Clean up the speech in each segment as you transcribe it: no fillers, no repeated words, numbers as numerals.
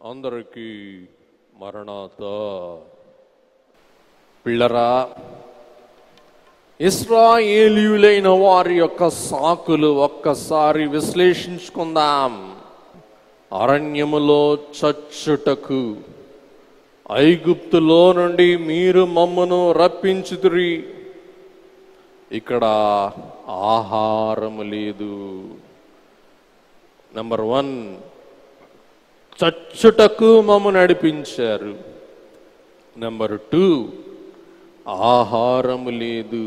అందరికీ మరణాతా. పిల్లరా, ఇశ్రాయేలీయులైన వారి యొక్క సాకులు ఒక్కసారి విశ్లేషించుకుందాం. అరణ్యములో చచ్చుటకు ఐగుప్తులో నుండి మీరు మమ్మను రప్పించుదురి, ఇక్కడ ఆహారము లేదు. నెంబర్ 1, చచ్చుటకు మమ్ము నడిపించారు. నెంబర్ 2, ఆహారము లేదు.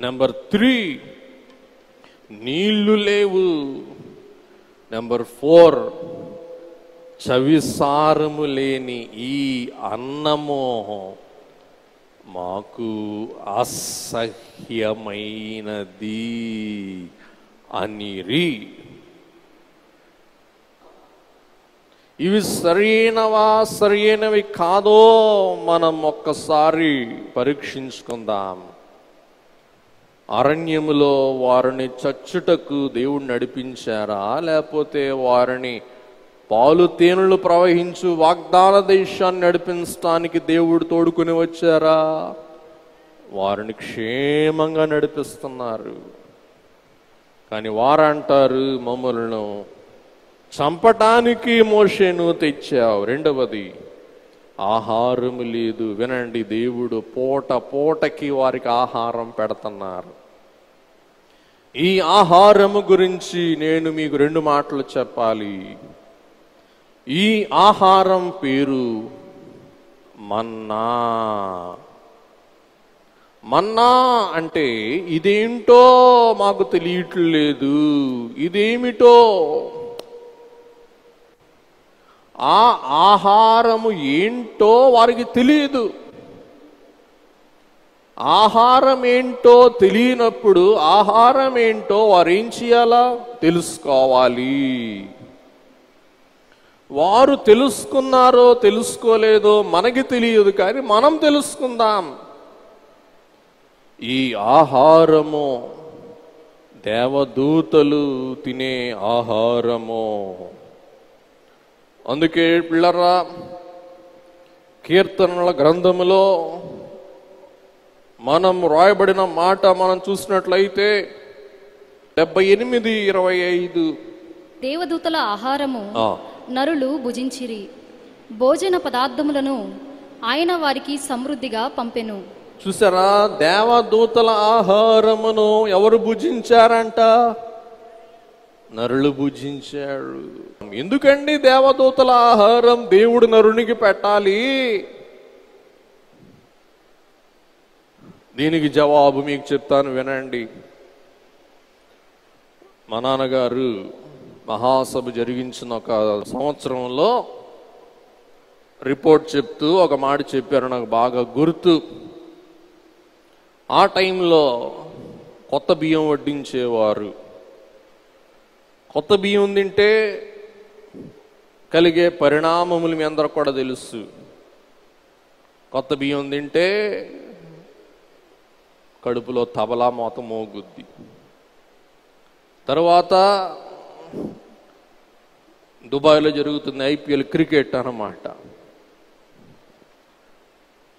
నెంబర్ 3, నీళ్లు లేవు. నెంబర్ 4, చవిసారము లేని ఈ అన్నము మాకు అసహ్యమైనది అనిరి. ఇవి సరైనవి కాదో మనం ఒక్కసారి పరీక్షించుకుందాం. అరణ్యములో వారిని చచ్చుటకు దేవుడు నడిపించారా, లేకపోతే వారిని పాలు తేనెలు ప్రవహించు వాగ్దాన దేశాన్ని నడిపించడానికి దేవుడు తోడుకుని వచ్చారా? వారిని క్షేమంగా నడిపిస్తున్నారు. కానీ వారంటారు, మమ్మల్ని చంపటానికి మోషేను తెచ్చావు. రెండవది, ఆహారము లేదు. వినండి, దేవుడు పూటకి వారికి ఆహారం పెడుతున్నారు. ఈ ఆహారము గురించి నేను మీకు 2 మాటలు చెప్పాలి. ఈ ఆహారం పేరు మన్నా. మన్నా అంటే ఇదేంటో మాకు తెలియట్లేదు, ఇదేమిటో. ఆ ఆహారము ఏంటో వారికి తెలియదు. ఆహారం ఏంటో తెలియనప్పుడు ఆహారం ఏంటో వారు ఏం చేయాలా? తెలుసుకోవాలి. వారు తెలుసుకున్నారో తెలుసుకోలేదో మనకి తెలియదు, కానీ మనం తెలుసుకుందాం. ఈ ఆహారము దేవదూతలు తినే ఆహారము. అందుకే పిల్లరా, కీర్తనల గ్రంథములో మనం రాయబడిన మాట మనం చూసినట్లయితే 78:25, దేవదూతల ఆహారము నరులు భుజించిరి, భోజన పదార్థములను ఆయన వారికి సమృద్ధిగా పంపెను. చూసారా, దేవదూతల ఆహారమును ఎవరు భుజించారంట? నరులు భుజించాడు. ఎందుకండి దేవదూతల ఆహారం దేవుడు నరునికి పెట్టాలి? దీనికి జవాబు మీకు చెప్తాను, వినండి. మా నాన్నగారు మహాసభ జరిగించిన ఒక సంవత్సరంలో రిపోర్ట్ చెప్తూ ఒక మాట చెప్పారు, నాకు బాగా గుర్తు. ఆ టైంలో కొత్త బియ్యం వడ్డించేవారు. కొత్త బియ్యం తింటే కలిగే పరిణామములు మీ అందరూ కూడా తెలుసు. కొత్త బియ్యం తింటే కడుపులో తబలా మోత మోగుద్ది. తర్వాత దుబాయ్లో జరుగుతుంది IPL క్రికెట్ అన్నమాట.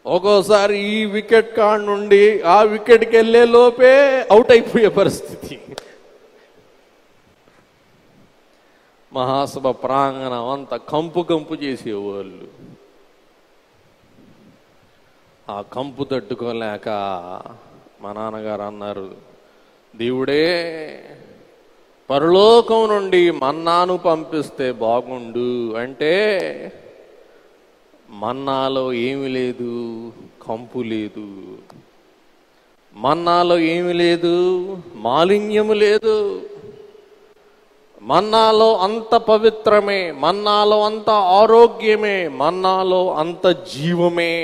ఒక్కోసారి ఈ వికెట్ కాడ నుండి ఆ వికెట్కి వెళ్ళే లోపే అవుట్ అయిపోయే పరిస్థితి. మహాసభ ప్రాంగణం అంతా కంపు చేసేవాళ్ళు. ఆ కంపు తట్టుకోలేక మా నాన్నగారు అన్నారు, దేవుడే పరలోకం నుండి మన్నాను పంపిస్తే బాగుండు. అంటే మన్నాలో ఏమి లేదు, కంపు లేదు. మన్నాలో ఏమి లేదు, మాలిన్యము లేదు. మన్నాలో అంత పవిత్రమే, మన్నాలో అంత ఆరోగ్యమే, మన్నాలో అంత జీవమే.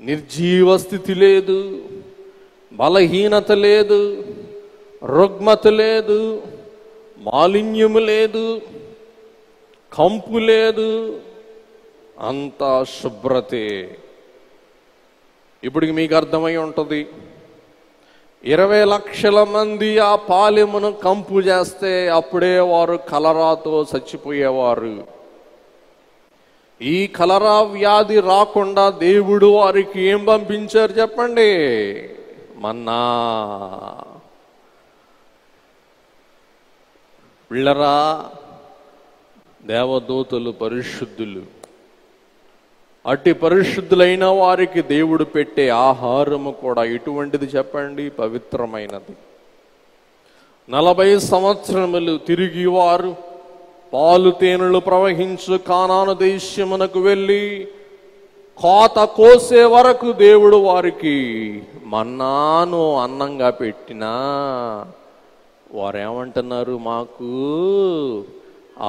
నిర్జీవ స్థితి లేదు, బలహీనత లేదు, రుగ్మత లేదు, మాలిన్యము లేదు, కంపు లేదు, అంతా శుభ్రతే. ఇప్పుడు మీకు అర్థమై ఉంటుంది, 20 లక్షల మంది ఆ పాలెమును కంపు చేస్తే అప్పుడే వారు కలరాతో చచ్చిపోయేవారు. ఈ కలరా వ్యాధి రాకుండా దేవుడు వారికి ఏం పంపించారు చెప్పండి? మన్నా. పిల్లరా, దేవదూతలు పరిశుద్ధులు. అట్టి పరిశుద్ధులైన వారికి దేవుడు పెట్టే ఆహారము కూడా ఎటువంటిది చెప్పండి? పవిత్రమైనది. 40 సంవత్సరములు తిరిగి వారు పాలు తేనెలు ప్రవహించు కానాను దేశమునకు వెళ్ళి కోత కోసే వరకు దేవుడు వారికి మన్నాను అన్నంగా పెట్టినా వారేమంటున్నారు? మాకు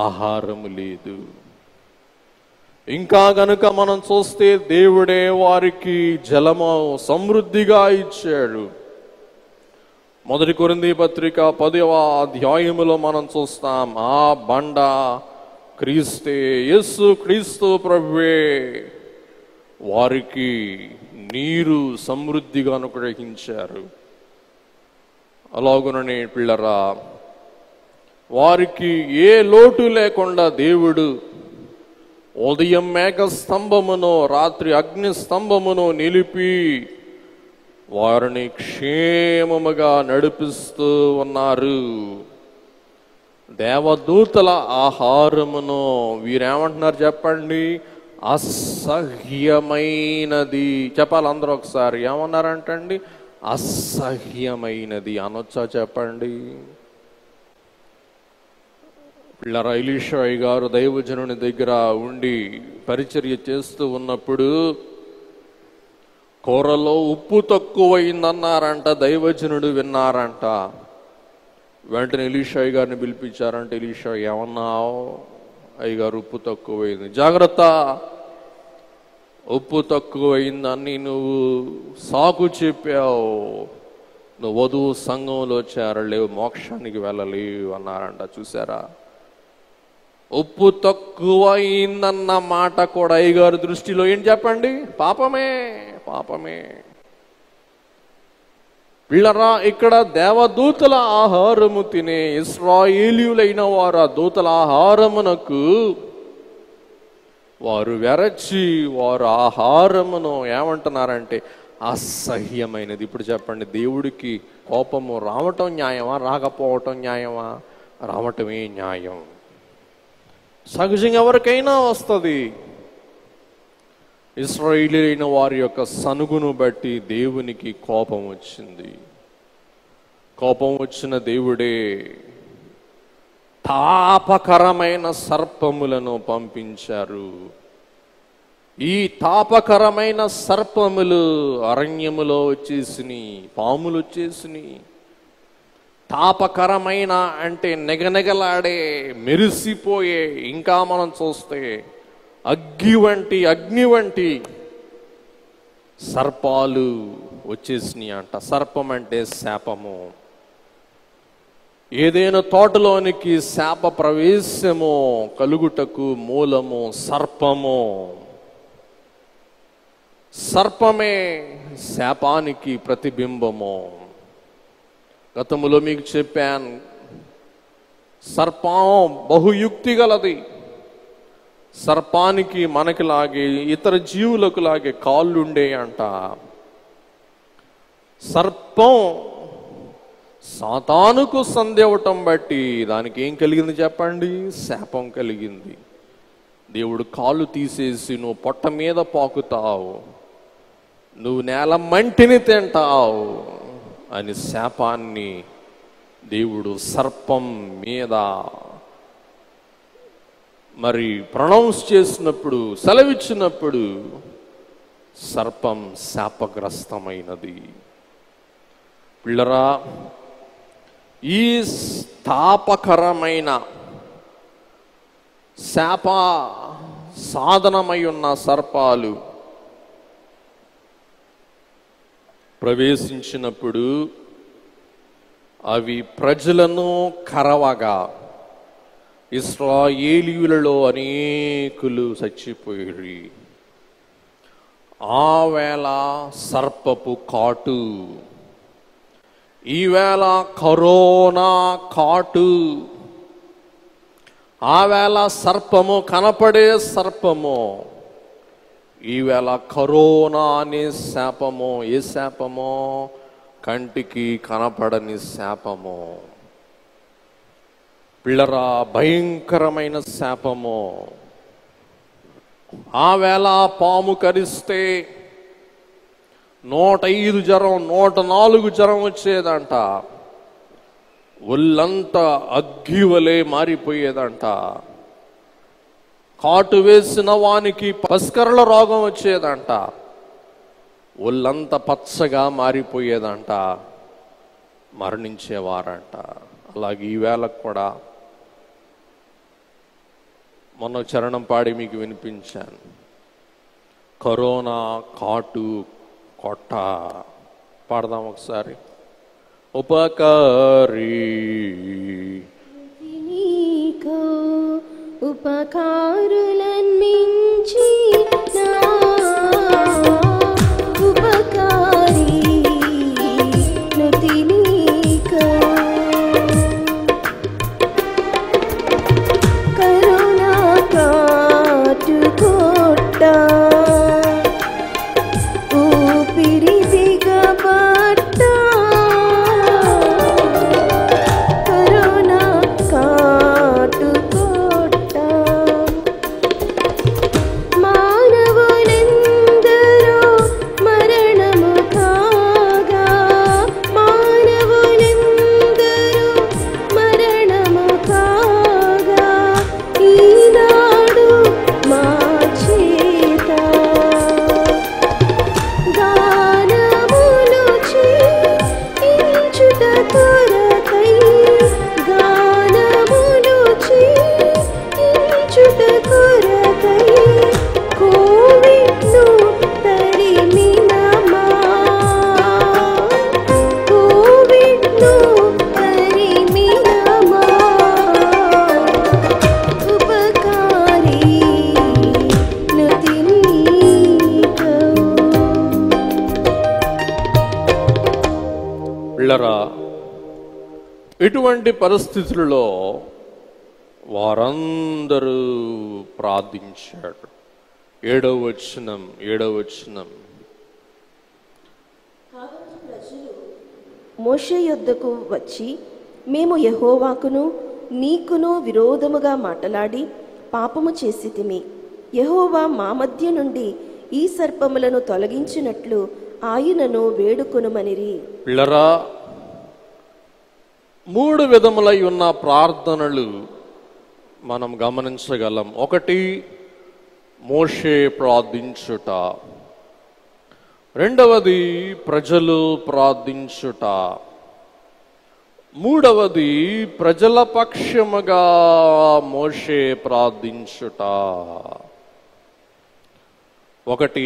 ఆహారము లేదు. ఇంకా గనుక మనం చూస్తే దేవుడే వారికి జలము సమృద్ధిగా ఇచ్చాడు. 1 కొరింథీ పత్రిక 10వ అధ్యాయములో మనం చూస్తాం, ఆ బండ క్రీస్తే, యేసు క్రీస్తు ప్రభువే వారికి నీరు సమృద్ధిగా అనుగ్రహించారు. అలాగుననే పిల్లరా, వారికి ఏ లోటు లేకుండా దేవుడు ఉదయం మేఘ స్తంభమును రాత్రి అగ్ని స్తంభమును నిలిపి వారిని క్షేమముగా నడిపిస్తూ ఉన్నారు. దేవదూతల ఆహారమును వీరేమంటున్నారు చెప్పండి? అసహ్యమైనది. చెప్పాలి అందరూ ఒకసారి. ఏమన్నారంటండి? అసహ్యమైనది అనొచ్చా చెప్పండి? పిల్లరా, ఎలీషా గారు దైవజనుని దగ్గర ఉండి పరిచర్య చేస్తూ ఉన్నప్పుడు కూరలో ఉప్పు తక్కువైందన్నారంట. దైవజనుడు విన్నారంట. వెంటనే ఎలీషా గారిని పిలిపించారంట. ఎలీషా, ఏమన్నావు? అయ్యగారు, ఉప్పు తక్కువైంది. జాగ్రత్త, ఉప్పు తక్కువైందని నువ్వు సాకు చెప్పావు, నువ్వు వధువు సంఘంలో చేరలేవు, మోక్షానికి వెళ్ళలేవు అన్నారంట. చూసారా? ఉప్పు తక్కువైందన్న మాట కూడా అయ్యగారు దృష్టిలో ఏం చెప్పండి? పాపమే, పాపమే. పిల్లరా, ఇక్కడ దేవదూతల ఆహారము తినే ఇశ్రాయేలీయులైన వారు ఆ దూతల ఆహారమునకు వారు వెరచి వారు ఆహారమును ఏమంటున్నారంటే అసహ్యమైనది. ఇప్పుడు చెప్పండి, దేవుడికి కోపము రావటం న్యాయమా, రాకపోవటం న్యాయమా? రావటమే న్యాయం. సహజంగా ఎవరికైనా వస్తుంది. ఇశ్రాయేలీయులైన వారి యొక్క సనుగును బట్టి దేవునికి కోపం వచ్చింది. కోపం వచ్చిన దేవుడే తాపకరమైన సర్పములను పంపించారు. ఈ తాపకరమైన సర్పములు అరణ్యములో వచ్చేసినాయి, పాములు వచ్చేసినాయి. తాపకరమైన అంటే నెగనెగలాడే, మెరిసిపోయే, ఇంకా మనం చూస్తే అగ్ని వంటి సర్పాలు వచ్చేసినాయి అంట. సర్పం అంటే శాపము. ఏదైనా తోటలోనికి శాప ప్రవేశము కలుగుటకు మూలము సర్పము. సర్పమే శాపానికి ప్రతిబింబము. గతములో మీకు చెప్పాను, సర్పం బహుయుక్తి గలది. సర్పానికి మనకి లాగే ఇతర జీవులకు లాగే కాళ్ళుండే అంట. సర్పం సాతానుకు సందేవటం బట్టి దానికి ఏం కలిగింది చెప్పండి? శాపం కలిగింది. దేవుడు కాళ్ళు తీసేసి నువ్వు పొట్ట మీద పాకుతావు, నువ్వు నేల మంటిని తింటావు అని శాపాన్ని దేవుడు సర్పం మీద మరి ప్రొనౌన్స్ చేసినప్పుడు, సెలవిచ్చినప్పుడు సర్పం శాపగ్రస్తమైనది. పిల్లరా, ఈ తాపకరమైన శాప సాధనమై ఉన్న సర్పాలు ప్రవేశించినప్పుడు అవి ప్రజలను కరవగా ఇశ్రాయేలీయులలో అనేకులు చచ్చిపోయి ఆవేళ సర్పపు కాటు ఈవేళ కరోనా కాటు, ఆవేళ సర్పము, కనపడే సర్పము. ఈవేళ కరోనా అనే శాపము. ఏ శాపము? కంటికి కనపడని శాపము. పిల్లరా, భయంకరమైన శాపము. ఆవేళ పాము కరిస్తే 105 జ్వరం, 104 జ్వరం వచ్చేదంట. ఒళ్ళంతా అగ్గివలే మారిపోయేదంట. కాటు వేసిన వానికి పస్కరల రోగం వచ్చేదంట. ఒళ్ళంతా పచ్చగా మారిపోయేదంట, మరణించేవారంట. అలాగే ఈవేళకు కూడా మొన్న చరణం పాడి మీకు వినిపించాను. కరోనా కాటు కొట్ట. పాడదాం ఒకసారి. ఉపకారీ ఉపకారులన్మించి ఉపకారీ నతినీక కరుణా కాటు కొట్ట ఊపిరి దిగబట్ట కరుణా కాటు కొట్ట మానవులెందరో మరణము కాగా మానవులెందరో మరణము కాగా ఈనాడు మా చేత గానములు చేయించుట కొరకై గానములు చేయించుట కొరకై కోవిడ్ను తరిమినమా కోవిడ్ను తరిమినమా ఉపకారీ నతినీక. పిల్లరా, ఇటువంటి పరిస్థితులలో వారందరూ ప్రార్థించాడు. 7వ వచనం. మోషే యొద్దకు వచ్చి, మేము యెహోవాకును నీకును విరోధముగా మాటలాడి పాపము చేసితిమి. యెహోవా మా మధ్య నుండి ఈ సర్పములను తొలగించినట్లు ఆయనను వేడుకొనుమనిరి. పిల్లరా, 3 విధములై ఉన్న ప్రార్థనలు మనం గమనించగలం. 1, మోషే ప్రార్థించుట. 2వది, ప్రజలు ప్రార్థించుట. 3వది, ప్రజల పక్షముగా మోషే ప్రార్థించుట. 1,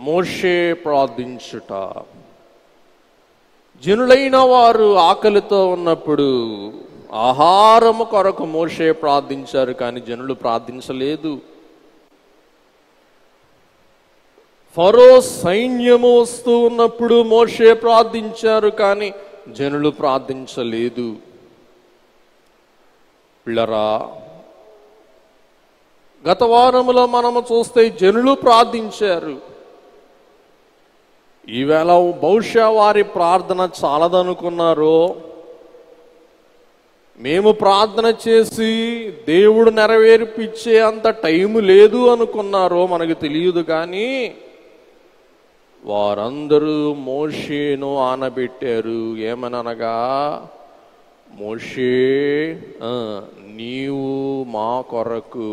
మోషే ప్రార్థించుట. జనులైన వారు ఆకలితో ఉన్నప్పుడు ఆహారము కొరకు మోషే ప్రార్థించారు, కానీ జనులు ప్రార్థించలేదు. ఫరో సైన్యము వస్తూ ఉన్నప్పుడు మోషే ప్రార్థించారు, కానీ జనులు ప్రార్థించలేదు. పిల్లరా, గత వారములో మనము చూస్తే జనులు ప్రార్థించారు. ఈవేళ బహుశా వారి ప్రార్థన చాలదనుకున్నారో, మేము ప్రార్థన చేసి దేవుడు నెరవేర్పిచ్చే అంత టైము లేదు అనుకున్నారో మనకు తెలియదు. కానీ వారందరూ మోషేను ఆనబెట్టారు. ఏమనగా, మోషే, నీవు మా కొరకు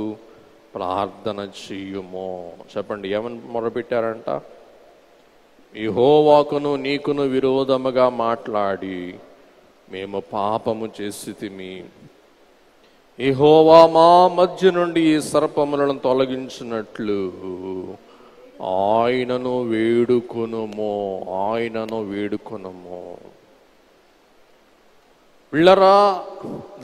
ప్రార్థన చెయ్యుము. చెప్పండి, ఏమని మొరపెట్టారంట? యెహోవాకును నీకును విరోధముగా మాట్లాడి మేము పాపము చేసితిమి. యెహోవా మా మధ్య నుండి ఈ సర్పములను తొలగించినట్లు ఆయనను వేడుకొనుము. పిల్లరా,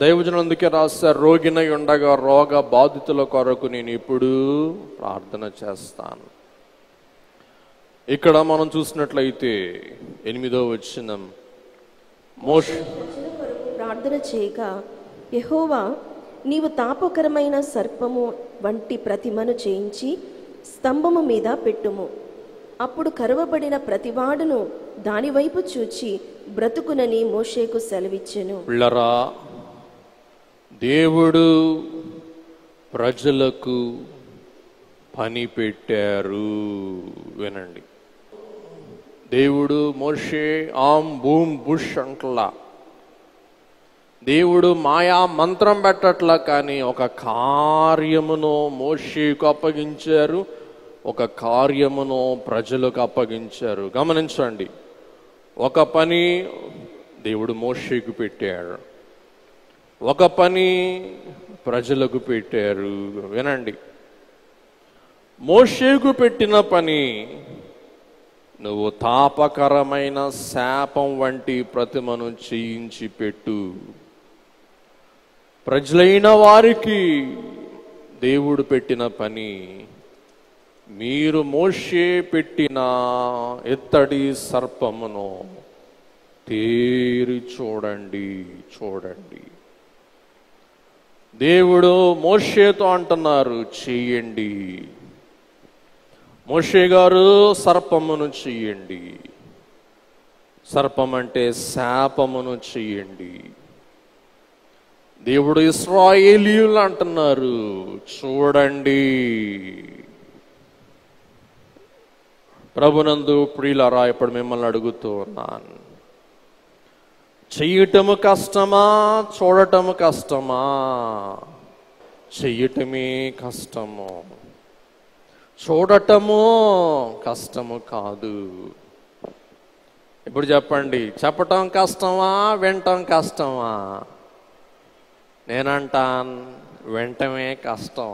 దైవజనులు అందుకే రాశారు, రోగినై ఉండగా రోగ బాధితుల కొరకు నేను ఇప్పుడు ప్రార్థన చేస్తాను. ఇక్కడ మనం చూసినట్లయితే 8వ వచనం, మోషే ప్రజల కొరకు ప్రార్థన చేయగా యెహోవా నీవు తాపకరమైన సర్పము వంటి ప్రతిమను చేయించి స్తంభము మీద పెట్టుము. అప్పుడు కరువబడిన ప్రతివాడును దానివైపు చూచి బ్రతుకునని మోషేకు సెలవిచ్చెను. పిల్లరా, దేవుడు ప్రజలకు పని పెట్టారు. వినండి, దేవుడు మోషే ఆమ్ బూమ్ బుష్ అంటలా, దేవుడు మాయా మంత్రం పెట్టట్లా, కానీ ఒక కార్యమును మోషేకు అప్పగించారు, ఒక కార్యమును ప్రజలకు అప్పగించారు. గమనించండి, ఒక పని దేవుడు మోషేకు పెట్టాడు, ఒక పని ప్రజలకు పెట్టారు. వినండి, మోషేకు పెట్టిన పని, నువ్వు తాపకరమైన శాపం వంటి ప్రతిమను చేయించి పెట్టు. ప్రజలైన వారికి దేవుడు పెట్టిన పని, మీరు మోషే పెట్టిన ఎత్తడి సర్పమును తేరి చూడండి. దేవుడు మోషేతో అంటున్నారు, చెయ్యండి. మోషే గారు సర్పమును చెయ్యండి. సర్పం అంటే శాపమును చెయ్యండి. దేవుడు ఇశ్రాయేలీయులు అంటున్నారు, చూడండి. ప్రభునందు ప్రియులారా, ఇప్పుడు మిమ్మల్ని అడుగుతూ ఉన్నాను, చెయ్యటము కష్టమా, చూడటము కష్టమా? చెయ్యటమే కష్టము, చూడటము కష్టము కాదు. ఇప్పుడు చెప్పండి, చెప్పటం కష్టమా, వినటం కష్టమా? నేనంటాను, వినటమే కష్టం.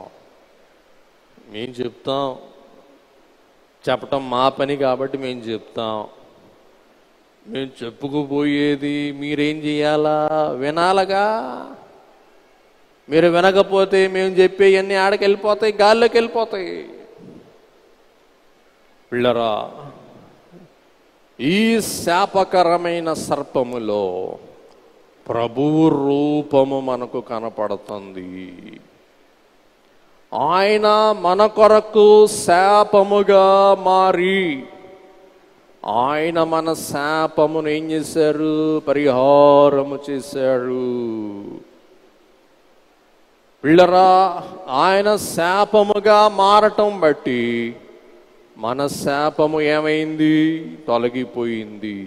మేము చెప్తాం, చెప్పటం మా పని కాబట్టి మేము చెప్తాం. మేము చెప్పుకుపోయేది మీరేం చేయాలా? వినాలగా. మీరు వినకపోతే మేము చెప్పేవన్నీ ఆడకి వెళ్ళిపోతాయి, గాల్లోకి వెళ్ళిపోతాయి. పిల్లరా, ఈ శాపకరమైన సర్పములో ప్రభువు రూపము మనకు కనపడుతుంది. ఆయన మన కొరకు శాపముగా మారి, ఆయన మన శాపమును ఏం చేశారు? పరిహారము చేశారు. పిల్లరా, ఆయన శాపముగా మారటం బట్టి మన శాపము ఏమైంది? తొలగిపోయింది.